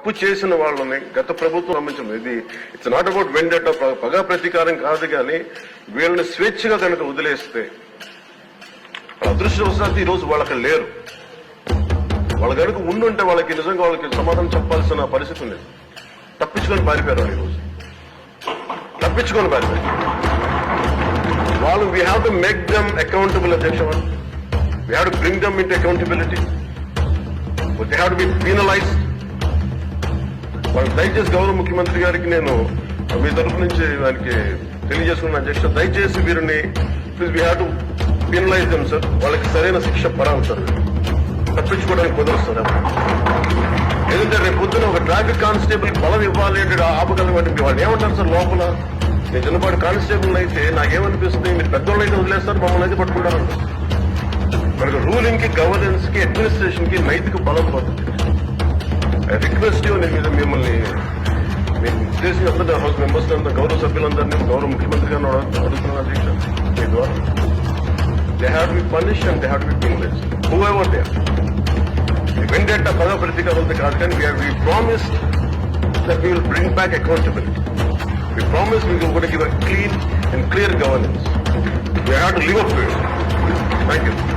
తప్పు చేసిన వాళ్ళని గత ప్రభుత్వం సంబంధించిన ఇది ఇట్స్ నాట్ అబౌట్ వెండట పగా ప్రతీకారం కాదు, కానీ వీళ్ళని స్వేచ్ఛగా కనుక వదిలేస్తే అదృష్టవశాత్తు ఈ రోజు వాళ్ళకి లేరు. వాళ్ళ కనుక ఉండుంటే వాళ్ళకి నిజంగా వాళ్ళకి సమాధానం చెప్పాల్సిన పరిస్థితి ఉంది. తప్పించుకొని పారిపోయారు వాళ్ళు ఈరోజు, తప్పించుకొని పారిపోయారు వాళ్ళు. We have to make them accountable అధ్యక్ష. We have to bring them into accountability. They have to be penalized. వాళ్ళు దయచేసి గౌరవ ముఖ్యమంత్రి గారికి నేను మీ తరఫు నుంచి ఆయనకి తెలియజేసుకున్న అధ్యక్ష, దయచేసి వీరిని please we have to penalise them sir. వాళ్ళకి సరైన శిక్ష పడాలి సార్. తప్పించుకోవడానికి కుదరస్తారు. ఎందుకంటే రేపు పొద్దున ఒక ట్రాఫిక్ కానిస్టేబుల్ బలం ఇవ్వాలి అంటే ఆపగలవంటి వాళ్ళు ఏమంటారు సార్ లోపల. నేను చిన్నపాటి కానిస్టేబుల్ అయితే నాకేమనిపిస్తుంది, మీరు పెద్దోళ్ళు అయితే వదిలేస్తారు, మమ్మల్ని అయితే పట్టుకుంటారంట. మనకు రూలింగ్ కి, గవర్నెన్స్ కి, అడ్మినిస్ట్రేషన్ కి నైతిక బలం పోతుంది. రిక్వెస్ట్ నేను మిమ్మల్ని చేసిన అందరూ హౌస్ మెంబర్స్ అందరూ, గౌరవ సభ్యులందరినీ, గౌరవ ముఖ్యమంత్రి గారిని అడుగుతున్నాను అధ్యక్ష, మీ ద్వారా they have to be punished and they have to be penalised whoever they are. Vendetta పద ప్రతీకారంతో కాదు, కానీ we promised that we will bring back accountability. We promised we will give a clean and clear governance. We have to live up to it. Thank you.